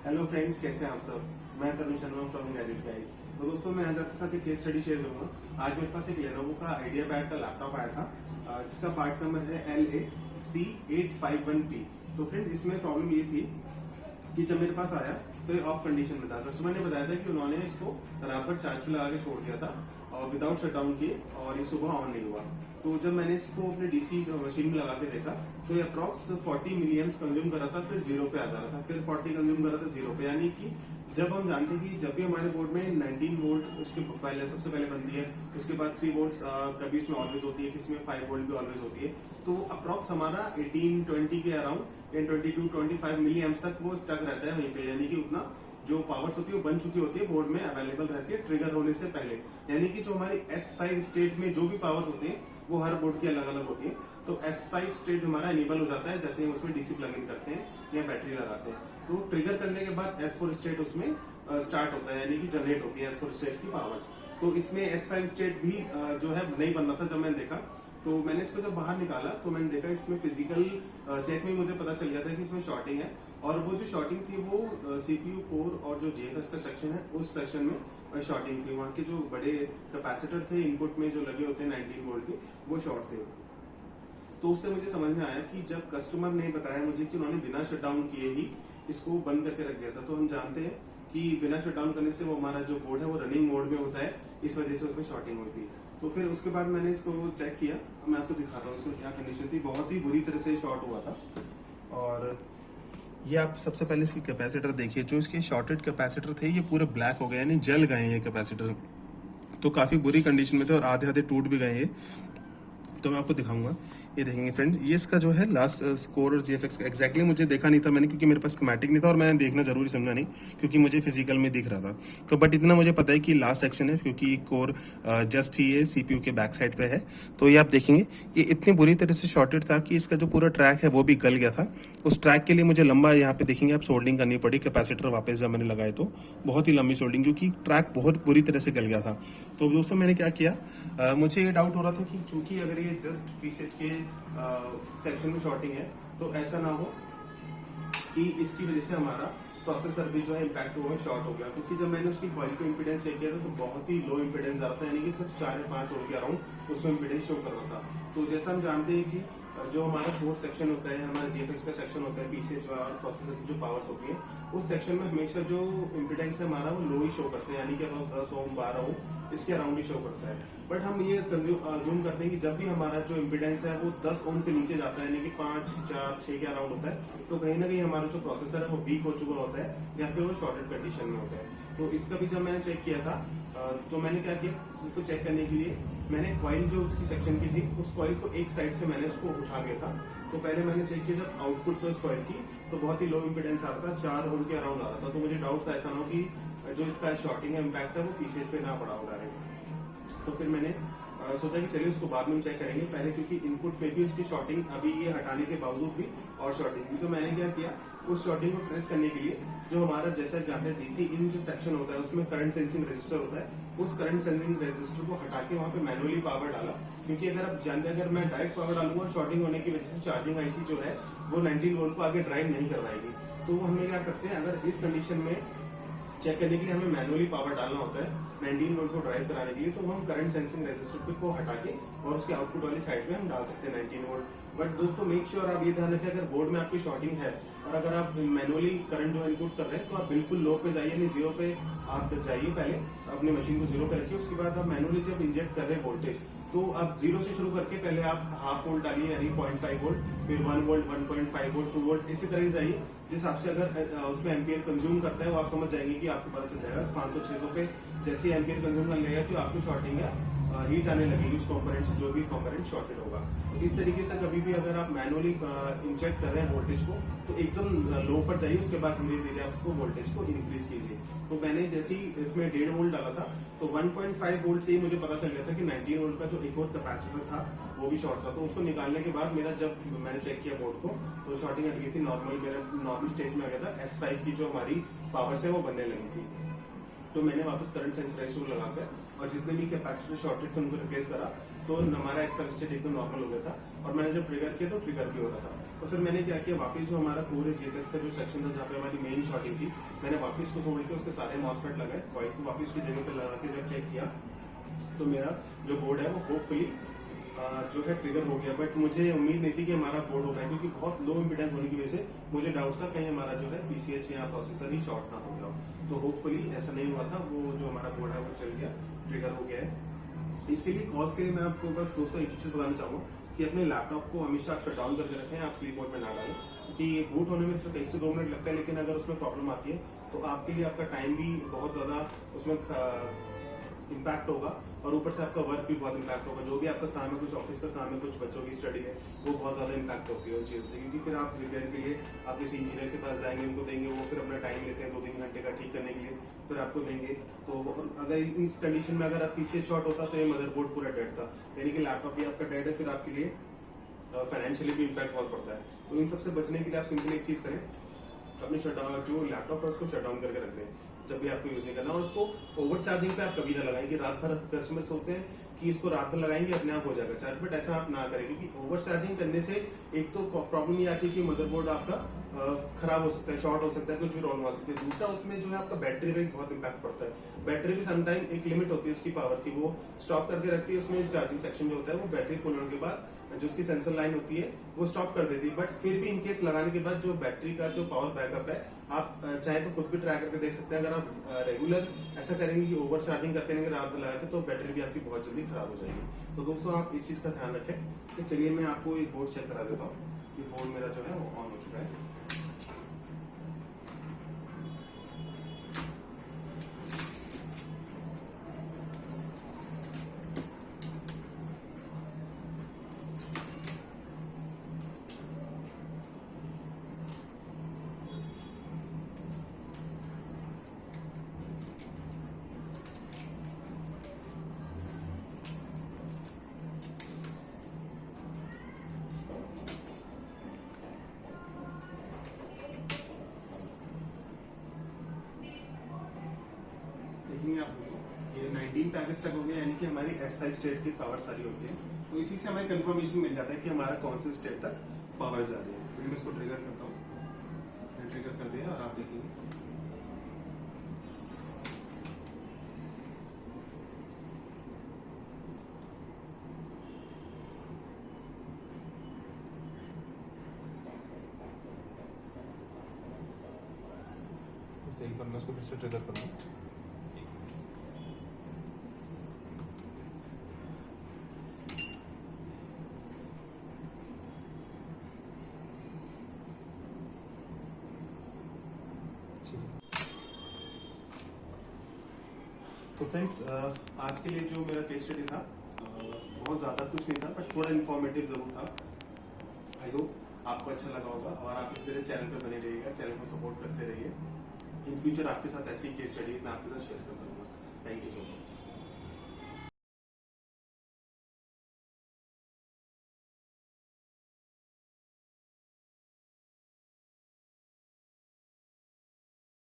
Hello friends, कैसे हैं आप सब। मैं तरुण शर्मा फ्रॉम गैजेट गाइस। तो दोस्तों, मैं आज आपके साथ एक केस स्टडी शेयर करूंगा। आज मेरे पास एक लेनोवो का आइडिया पैड का लैपटॉप आया था, जिसका पार्ट नंबर है LAC851P। तो फ्रेंड्स, इसमें प्रॉब्लम ये थी कि जब मेरे पास आया तो ये ऑफ कंडीशन में था। कस्टमर ने बताया था कि उन्होंने इसको बराबर चार्ज पे लगा के छोड़ दिया था और विदाउट शटडाउन किए, और ये सुबह ऑन नहीं हुआ। तो जब मैंने इसको अपने डीसी मशीन में लगा के देखा तो ये अप्रॉक्स 40 मिलियम्स कंज्यूम कर रहा था, फिर जीरो पे आ जा रहा था, फिर 40 कंज्यूम कर रहा था, जीरो पे। यानी कि जब हम जानते हैं कि जब भी हमारे बोर्ड में 19 वोल्ट उसके पहले सबसे पहले बनती है, उसके बाद 3 वोल्ट कभी इसमें ऑलवेज होती है, किसी में 5 वोल्ट भी ऑलवेज होती है। तो अप्रॉक्स हमारा 18-20 के अराउंड या 22-25 मिली एम्स तक वो स्टक रहता है वहीं पे। यानी कि उतना जो पावर्स होती है वो बन चुकी होती है, बोर्ड में अवेलेबल रहती है ट्रिगर होने से पहले। यानी कि जो हमारी S5 स्टेट में जो भी पावर्स होती है वो हर बोर्ड की अलग अलग होती है। तो S5 स्टेट हमारा इनेबल हो जाता है जैसे ही उसमें डीसी प्लग इन करते हैं या बैटरी लगाते हैं। तो ट्रिगर करने के बाद S4 स्टेट उसमें स्टार्ट होता है, यानी कि जनरेट होती है S4 स्टेट की पावर्स। तो इसमें S5 स्टेट भी जो है नहीं बन रहा था। जब मैंने देखा तो मैंने इसको जब बाहर निकाला तो मैंने देखा इसमें फिजिकल चेक में मुझे पता चल गया था कि इसमें शॉर्टिंग है। और वो जो शॉर्टिंग थी वो सीपीयू कोर और जो जेएफएस का सेक्शन है उस सेक्शन में शॉर्टिंग थी। वहाँ के जो बड़े कैपेसिटर थे इनपुट में जो लगे होते हैं 19 वोल्ट के, वो शॉर्ट थे। तो उससे मुझे समझ में आया कि जब कस्टमर ने बताया मुझे कि उन्होंने बिना शटडाउन किए ही इसको बंद करके रख दिया था, तो हम जानते हैं कि बिना शटडाउन करने से वो हमारा जो बोर्ड है वो रनिंग मोड में होता है, इस वजह से उसमें शॉर्टिंग हुई थी। तो फिर उसके बाद मैंने इसको चेक किया, मैं आपको दिखाता हूँ इसमें क्या कंडीशन थी। बहुत ही बुरी तरह से शॉर्ट हुआ था। और ये आप सबसे पहले इसकी कैपेसिटर देखिए, जो इसके शॉर्टेड कैपेसिटर थे ये पूरे ब्लैक हो गए, यानी जल गए हैं ये कैपेसिटर। तो काफ़ी बुरी कंडीशन में थे और आधे आधे टूट भी गए ये। तो मैं आपको दिखाऊंगा, ये देखेंगे फ्रेंड, ये इसका जो है लास्ट स्कोर और जीएफएक्स का एग्जैक्टली मुझे देखा नहीं था मैंने, क्योंकि मेरे पास स्कीमेटिक नहीं था और मैंने देखना जरूरी समझा नहीं क्योंकि मुझे फिजिकल में दिख रहा था। तो बट इतना मुझे पता है कि लास्ट सेक्शन है, क्योंकि कोर जस्ट ही ये सीपीयू के बैक साइड पे है। तो ये आप देखेंगे ये इतनी बुरी तरह से शॉर्टेड था कि इसका जो पूरा ट्रैक है वो भी गल गया था। उस ट्रैक के लिए मुझे लंबा, यहाँ पे देखेंगे आप, सोल्डिंग करनी पड़ी कैपेसिटर वापस जब मैंने लगाए तो बहुत ही लंबी सोल्डिंग, क्योंकि ट्रैक बहुत बुरी तरह से गल गया था। तो दोस्तों मैंने क्या किया, मुझे ये डाउट हो रहा था कि चूंकि अगर ये जस्ट पीसेज के सेक्शन में शॉर्टिंग है तो ऐसा ना हो कि इसकी वजह से हमारा प्रोसेसर भी जो है इम्पैक्ट हुआ, शॉर्ट हो गया। क्योंकि जब मैंने उसकी कॉइल को इम्पीडेंस चेक किया था तो बहुत ही लो इम्पीडेंस आ रहा था, यानी कि सिर्फ 4 या 5 वोल्ट के अराउंड उसमें इम्पीडेंस शो कर रहा था। तो जैसा हम जानते हैं कि जो हमारा कोर सेक्शन होता है, हमारा जीएफएक्स का सेक्शन होता है, पीसीएच और प्रोसेसर की जो पावर्स होती है, उस सेक्शन में हमेशा जो इम्पीडेंस है हमारा वो लो ही शो करते हैं, यानी कि 10 ओम 12 ओम इसके अराउंड ही शो करता है। बट हम ये अज्यूम करते हैं कि जब भी हमारा जो इम्पीडेंस है वो 10 ओम से नीचे जाता है, यानी कि 5, 4, 6 के अराउंड होता है, तो कहीं ना कहीं हमारा जो प्रोसेसर है वो वीक हो चुका होता है या फिर वो शॉर्टेड कंडीशन में होता है। तो इसका भी जब मैंने चेक किया था तो मैंने क्या किया, उसको चेक करने के लिए मैंने कॉइल जो उसकी सेक्शन की थी उस कॉइल को एक साइड से मैंने उसको उठा लिया था। तो पहले मैंने चेक किया जब आउटपुट पे उस कॉइल की, तो बहुत ही लो इम्पीडेंस आ रहा था, 4 ओम के अराउंड आ रहा था। तो मुझे डाउट था ऐसा ना हो कि जो इसका शॉर्टिंग है इम्पैक्ट है वो पीसीएच पे ना पड़ा हो डायरेक्ट। तो फिर मैंने सोचा कि चलिए उसको बाद में चेक करेंगे पहले, क्योंकि इनपुट पे भी उसकी शॉर्टिंग अभी ये हटाने के बावजूद भी और शॉर्टिंग भी। तो मैंने क्या किया, उस शॉर्टिंग को ट्रेस करने के लिए जो हमारा जैसा जानते हैं डीसी इन जो सेक्शन होता है उसमें करंट सेंसिंग रजिस्टर होता है, उस करंट सेंसिंग रजिस्टर को हटा के वहां पे मैनुअली पावर डाला। क्योंकि अगर आप जानते हैं अगर मैं डायरेक्ट पावर डालूंगा शॉर्टिंग होने की वजह से चार्जिंग आईसी जो है वो 19 वोल्ट को आगे ड्राइव नहीं करवाएगी। तो वो हमें क्या करते हैं, अगर इस कंडीशन में चेक करने के लिए हमें मैनुअली पावर डालना होता है 19 वोल्ट को ड्राइव कराने के लिए, तो हम करंट सेंसिंग रजिस्टर को हटा के और उसके आउटपुट वाली साइड में हम डाल सकते हैं 19 वोल्ट। बट दोस्तों मेक श्योर आप ये ध्यान रखें, अगर बोर्ड में आपकी शॉर्टिंग है और अगर आप मैनुअली करंट जो इनपुट कर रहे हैं तो आप बिल्कुल लो पे जाइए, नहीं जीरो पे आप जाइए। पहले अपनी मशीन को जीरो पे रखिए, उसके बाद आप मैनुअली जब इंजेक्ट कर रहे हैं वोल्टेज तो आप जीरो से शुरू करके पहले आप हाफ वोल्ट डालिए, यानी 0.5 वोल्ट, फिर 1 वोल्ट, 1.5 वोल्ट, 2 वोल्ट, इसी तरह जाइए। जिस हिसाब से अगर उसमें एम्पियर कंज्यूम करता है वो आप समझ जाएंगे कि आपको पता चल जाएगा 500-600 पे जैसे ही एम्पियर कंज्यूम कर लेगा कि आपको शॉर्टिंग है हीट आने लगेगी उस कंपोनेंट से, जो भी कंपोनेंट शॉर्टेड होगा। तो इस तरीके से कभी भी अगर आप मैनुअली इंजेक्ट कर रहे हैं वोल्टेज को तो एकदम लो पर जाइए, उसके बाद धीरे धीरे आप उसको वोल्टेज को इंक्रीज कीजिए। तो मैंने जैसे ही इसमें 1.5 वोल्ट डाला था तो 1.5 वोल्ट से ही मुझे पता चल गया था कि 19 वोल्ट का जो एक और कैपेसिटर था वो भी शॉर्ट था। तो उसको निकालने के बाद मेरा जब मैंने चेक किया बोर्ड को तो शॉर्टिंग हट गई थी, मेरा नॉर्मल स्टेज में आ गया था। S5 की जो हमारी पावर्स है वो बनने लगी थी। तो मैंने वापस करंट सेंस रजिस्टर लगाकर और जितने भी कैपेसिटर शॉर्टेड थे उनको रिप्लेस करा, तो हमारा S5 स्टेट एकदम नॉर्मल हो गया था और मैंने जब ट्रिगर किया तो ट्रिगर भी हो रहा था। तो फिर मैंने क्या किया, वापस जो हमारा पूरे जीएफएस का जो सेक्शन था जहाँ पे हमारी मेन शॉर्टिंग थी, मैंने वापस को छोड़ के उसके सारे मॉसफेट लगाए, कॉइल को वापस की जगह पे लगा के जब चेक किया तो मेरा जो बोर्ड है वो होपफुली जो है ट्रिगर हो गया। बट मुझे उम्मीद नहीं थी कि हमारा बोर्ड होगा, क्योंकि बहुत लो इम्पीडेंस होने की वजह से मुझे डाउट था कहीं हमारा जो है पीसीएच या प्रोसेसर ही शॉर्ट ना हो गया। तो होपफुली ऐसा नहीं हुआ था, वो जो हमारा बोर्ड है वो चल गया, ट्रिगर हो गया है। इसके लिए कॉज के लिए मैं आपको बस दोस्तों एक चीज बताना चाहूंगा कि अपने लैपटॉप को हमेशा आप शट डाउन करके रखें, आप स्लीप मोड में ना डालें, क्योंकि बूट होने में सिर्फ 1 से 2 मिनट लगता है, लेकिन अगर उसमें प्रॉब्लम आती है तो आपके लिए आपका टाइम भी बहुत ज्यादा उसमें इम्पैक्ट होगा, और ऊपर से आपका वर्क भी बहुत इम्पैक्ट होगा। जो भी आपका काम है, कुछ ऑफिस का काम है, कुछ बच्चों की स्टडी है, वो बहुत ज्यादा इम्पैक्ट होती है उन चीजों से, क्योंकि फिर आप रिपेयर के लिए आप किसी इंजीनियर के पास जाएंगे, उनको देंगे, वो फिर अपना टाइम लेते हैं 2-3 घंटे का ठीक करने के लिए, फिर आपको देंगे। तो अगर इस कंडीशन में अगर आप पीसीएच शॉर्ट होता तो ये मदरबोर्ड पूरा डेड था, यानी कि लैपटॉप भी आपका डेड है, फिर आपके लिए फाइनेंशियली भी इम्पैक्ट बहुत पड़ता है। तो इन सबसे बचने के लिए आप सिंपली एक चीज करें, अपने शटडाउन जो लैपटॉप है उसको शट डाउन करके रख दें जब भी आपको यूज नहीं करना, और उसको ओवर चार्जिंग पे आप कभी ना लगाएं कि रात भर कस्टमर सोचते हैं कि इसको रात भर लगाएंगे अपने आप हो जाएगा चार्ज, बट ऐसा आप ना करें, क्योंकि ओवर चार्जिंग करने से एक तो प्रॉब्लम ये आती है कि मदरबोर्ड आपका खराब हो सकता है, शॉर्ट हो सकता है, कुछ भी प्रॉब्लम आ सकती है। दूसरा उसमें जो है आपका बैटरी पे बहुत इंपैक्ट पड़ता है। बैटरी भी समटाइम एक लिमिट होती है उसकी पावर की, वो स्टॉप करके रखती है, उसमें चार्जिंग सेक्शन जो होता है वो बैटरी फुल होने के बाद जो उसकी सेंसर लाइन होती है वो स्टॉप कर देती है। बट फिर भी इनकेस लगाने के बाद जो बैटरी का जो पावर बैकअप है, आप चाहे तो खुद भी ट्राई करके देख सकते हैं। अगर आप रेगुलर ऐसा करेंगे कि ओवर चार्जिंग करते रहेंगे रात भर लगा के, तो बैटरी भी आपकी बहुत जल्दी खराब हो जाएगी। तो दोस्तों आप इस चीज का ध्यान रखें। तो चलिए मैं आपको एक बोर्ड चेक करा देता हूँ कि बोर्ड मेरा जो है वो ऑन हो चुका है। देखेंगे आप ये 19 पैकेज तक हो गया, यानी कि हमारी S5 स्टेट की पावर सारी होती है। तो इसी से हमें कंफर्मेशन मिल जाता है कि हमारा कौन से स्टेट तक पावर जा रही है। तो मैं इसको ट्रिगर करता हूँ, ट्रिगर कर दिया और आप देखेंगे एक बार मैं उसको फिर से ट्रिगर करूँगा। तो फ्रेंड्स आज के लिए जो मेरा केस स्टडी था बहुत ज़्यादा कुछ नहीं था, बट थोड़ा इन्फॉर्मेटिव ज़रूर था। आई होप आपको अच्छा लगा होगा, और आप इस तरह चैनल पे बने रहिएगा, चैनल को सपोर्ट करते रहिए। इन फ्यूचर आपके साथ ऐसी केस स्टडी मैं आपके साथ शेयर करता रहूँगा। Thank you so much.